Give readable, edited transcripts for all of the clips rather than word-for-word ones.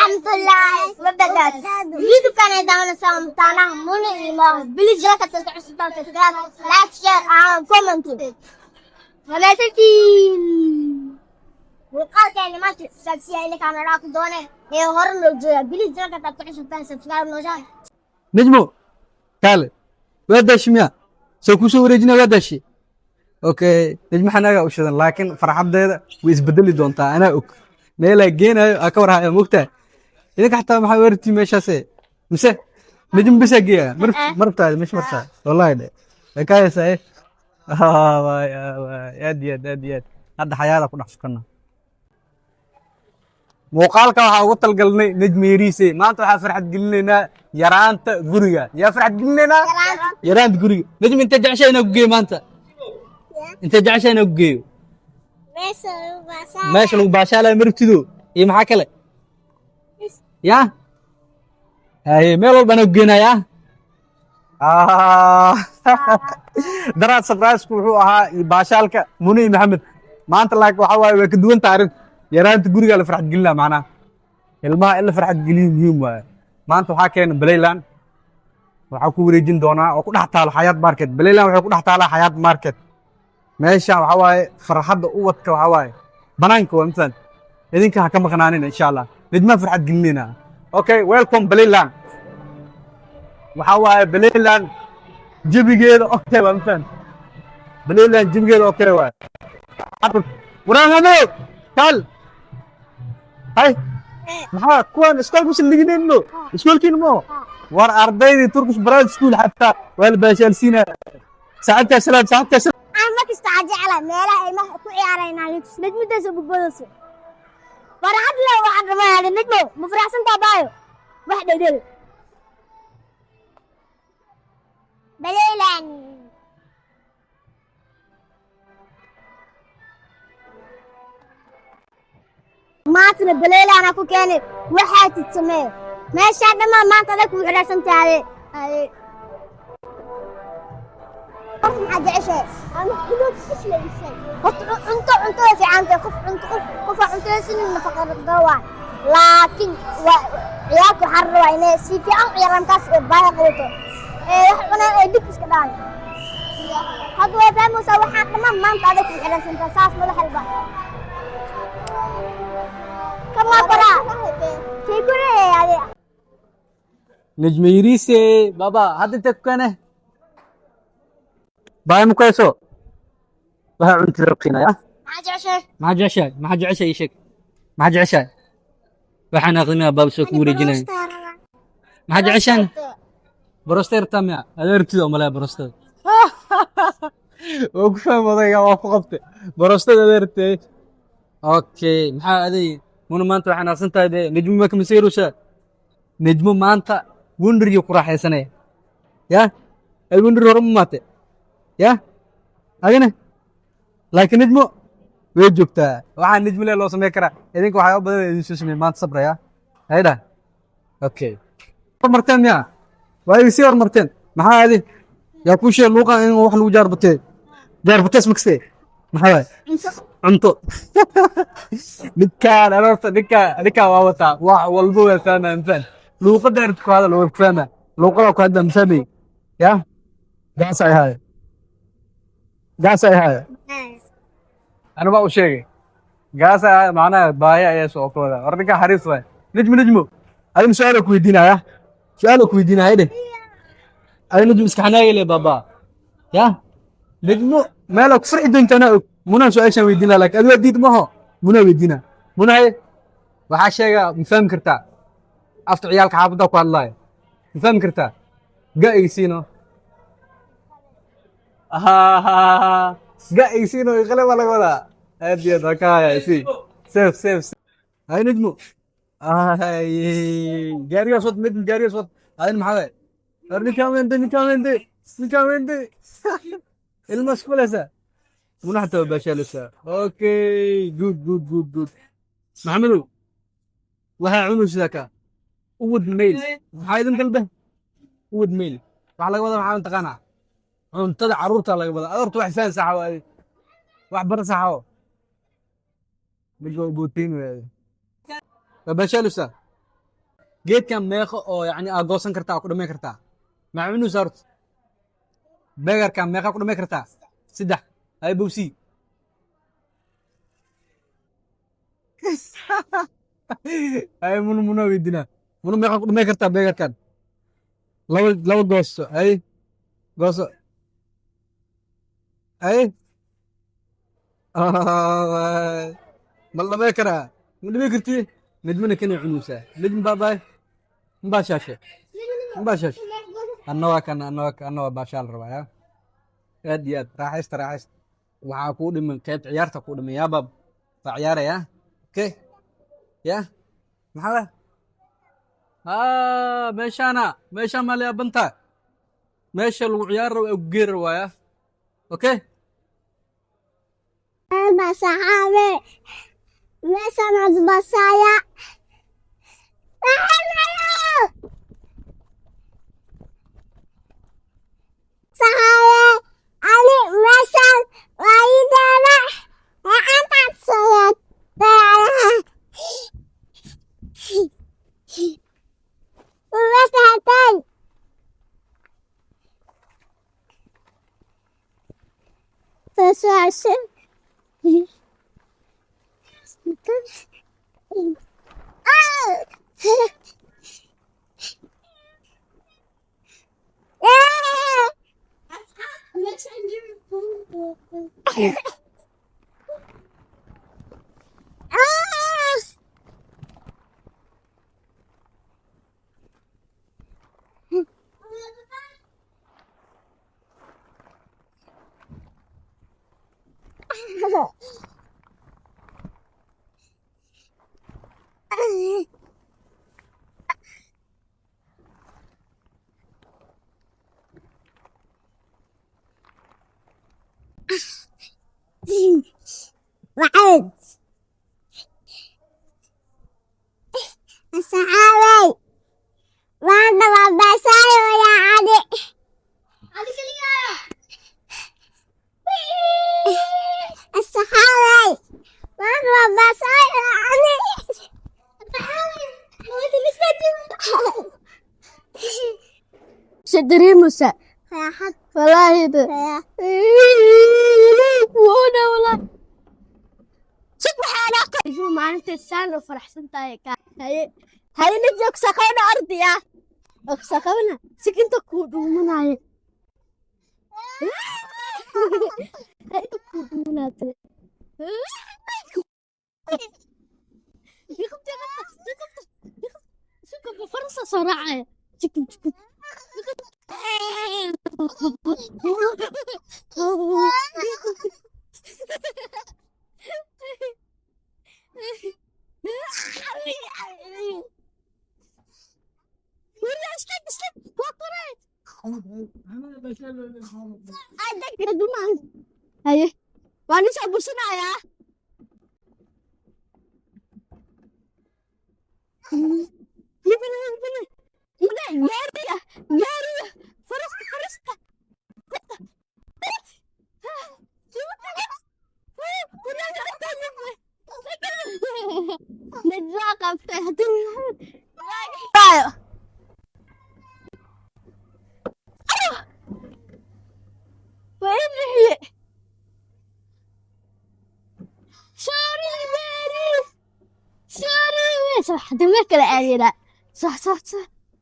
ورحمة الله وبركاته. فيديو كان يدعونا سوا مطالعة من الإمام بليز لا تنسوا سبسكرايب لايك شير كومنت ولا تنسين وقال كلمات سلسية اللي كان راكو دونه هي هرم الجوع بليز لا تنسوا سبسكرايب نوجان نجمو كالي واداش ميا سوكوسو وريجنا واداشي اوكي نجم حناغا وشدان لكن فرحديدا ويسبدلي دونتا انا اوك ميلا جينا اكورها موقتا إذا حتى ما حاورتي ماشاسي مسه نجم بس أجيها مرتا مش مرتا والله ده كاي ساي يد هذا حياتك ونحسكنا muuqaalka waxaa ugu talgalnay najmeeriise maanta waxaa farxad gelinaynaa yaraanta guriga yaa farxad gelinaynaa yaraanta guriga najm inta jeceshay inaa ku geeyo maanta inta jeceshay inaa ku geeyo meesha lagu baashaalayo martido iyo maxaa kale yaa haye meel walba anaa ku geenayaa daraad sabraasku wuxuu ahaa baashaalka muni maxamed maanta laakiin waxaa waaye way ka duwan tahay arrinta yaraanta guriga la farxad gelina macnaha ilmaha in la farxad geliyo muhiim waaye maanta waxaa keena Balayland waxaa ku wareejin doonaa oo ku dhex taalo Xayaat Market Balayland waxay ku dhex taalaa Xayaat Market meesha waxaa waaye farxadda ubadka waxaa waaye banaanka waa misan idinka ha ka maqnaanin insha Allah nidma farxad gelinina okay welcome Balayland waxaa waaye Balayland jabigeeda okay waa misan Balayland jabigeeda okay waaye waraanado kal هاي maxaa kuwan iskool musan liginayno iskoolkiin mo war ardaydii turkish brand school hatta wal baashaalsiina saacadka salaam aan ma kasta jecla meelaha ay ma ku ciyaarayna najmadaas ugu badasho farxad la waxaan rabaa najmo ma faraxsan tahay wax dhadhel Balayland maantana Balayland ana ku keenay waxa tidsamee meesha dhama maanta adag ku xiraysan tahay qof ma jeceshay ama xulub isleeyay cunto fi caanta qof cunto nafaqo dawa laakiin yaa ku xarwa inay si fiican ciyaran kaas baa qabato wax cunaan ay dib iska dhaan hadda way fahmaysaa waxa dhama maanta adag ku xiraysan tahay saas ma la xalba كما برا تقول يا نجميريسي بابا هذا تكونه باي مكويسو بها انت رقينا يا ما حاجة عشاء يشك ما حاجة عشاء وحنا غنى باب سكوري جنين ما حاجة عشان بروستير تاميا هذا ارتدوا ملا بروستير وقفه مضيقة وافقبت بروستير هذا ارتدي اوكي maxaa aday muna maanta waxaan aqsantahay najmu ma kama seerusha najmu maanta wundriyo ku raaxaysanay ya ay wundri hore ma maate ya agana laakiin najmu way joogtaa waxaan najmu loo sameey karaa idinka waxa u badan idin soo sameey maanta sabraya hayda okay marteen ya way si hor marteen maxaa aday yaa ku sheeg luuqa in wax lagu jaarbatay maksay maxaa cunto ninkaan arorta ninkaan waa wataa wax walba waa fahmaa mafan luuqada arrinta ku hadal waa fahmaa luuqada ku hadal mafahmay ya gaas ay haya ana baa u sheegay gaas ay macnaha baaya ayaa soo kooda war ninka xariis waay najmu adin su'aal ku weydiinaya dheh ay najmu iska xanaagay baba ya najmu meel ku farxi doontaa muna su'aashan weydiina laakiin adiga diid maho muna weydiina muna waxa sheega ma fahmi kartaa afta ciyaalka xaafadda ku hadlayo ma fahmi kartaa gaaysiino gaaysiino iqale wala wala hadiya dakaya si sef hay najmu gaariga soo adin maxaa ninkaan wende المسؤولة منحتى باشالسا اوكي جود محمدو وها عنوش ذاك ود ميل حايدن قلبه ود ميل waxa laga wada maxaa taqaana cuntada caruurta laga wada adoortu wax faan sax waa wax bar sax oo migo bootin weey bashaalusa geedkan meeqa oo yacni aa goosan kartaa aa ku dhammayn kartaa maxaa cunuu saarto beegarkan meeqaa ku dhammayn kartaa 3 hay bowsi hay muna weydinaa muna meeqaa ku dhammayn kartaa beegarkan laba goosto hay gooso hay ma la dhammayn karaa ma dhammayn kartii midmana kanay cunuusaa mid mbaabaay mbaa shaashe mbaa shaashe anna waa baashaal rabaa yaa aad iyo aad raaxaysta waxaa kuu dhiman qaybta ciyaarta kuu dhiman yaa baab waa ciyaaraya okay yaa maxaa meeshaan maa layaabanta meesha lagu ciyaar rabo ee ku geeri rabaa okay صحابي مثلا بصايا صحابي علي مثلا ويدنا وأنت تصير ومثلا تسعة وعد الصحابي وأنا وبساي ويا علي علي كليا الصحابي وأنا وبساي ويا علي شدري موسى والله ده وانا والله سبحانك شو معناته السنة وفرحت هيك هاي نجيك سكينة أرضي يا سكينة سكنت كود من هاي هاي كود من هاي يخبط يخبط فرصة صراحة شكل هاي وانا شابو صناعة جارية فرست نتلاقى في وين هي سوري باريس سوري صح دمك العيلة صح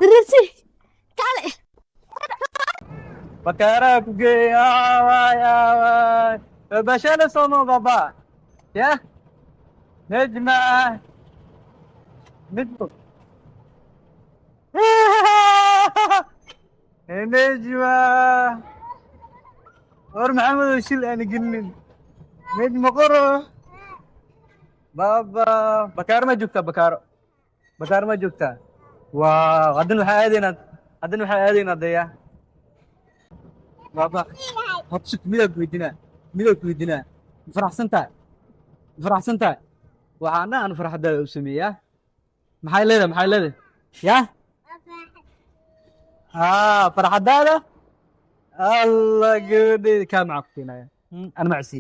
درسي تعالي bakaaraha ku geey aaway bashana somo baba ya nejma midbo nejma war maxamed shil aan gelin nejma qoro baba bakaar ma joogta waaw haddana waxaa aadaynaa daya baba habsuk midab weydinaa faraxsan tahay waxaana aan farxadaada u sameeyaa maxay leedahay ya farxadaada alla gabadheeda kaa macaqtinaya ana macsi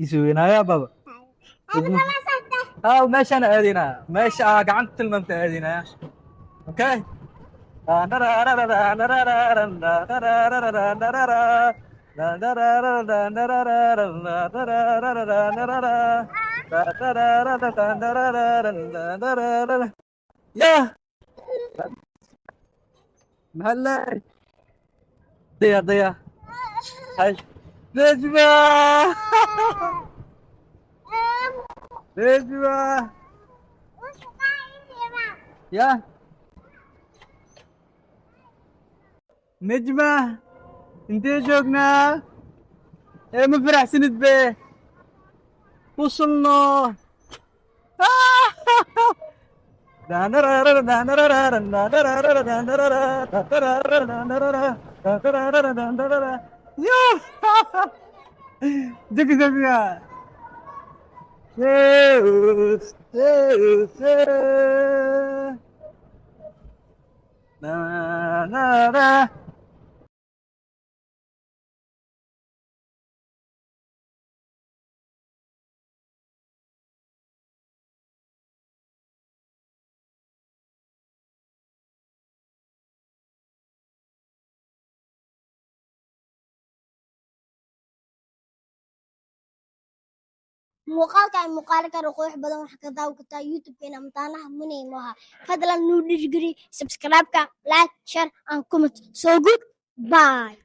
isu weynaya baba ها ماشي انا ادينا ماشي قعدت المنطقه ادينا اوكي يا مهلا ضيا هاي نجمة نجمة يا نجمة انت جوقنا ايه مفرح سند به وصلنا جك جك Deus, Deus, Deus. Na, na, na. muuqaalkan ruqoox badan wax ka daawo kartaa youtube-keena mataanaha munay mooha fadlan nuu dhishgeli subscribe-ka like share and comment so good bye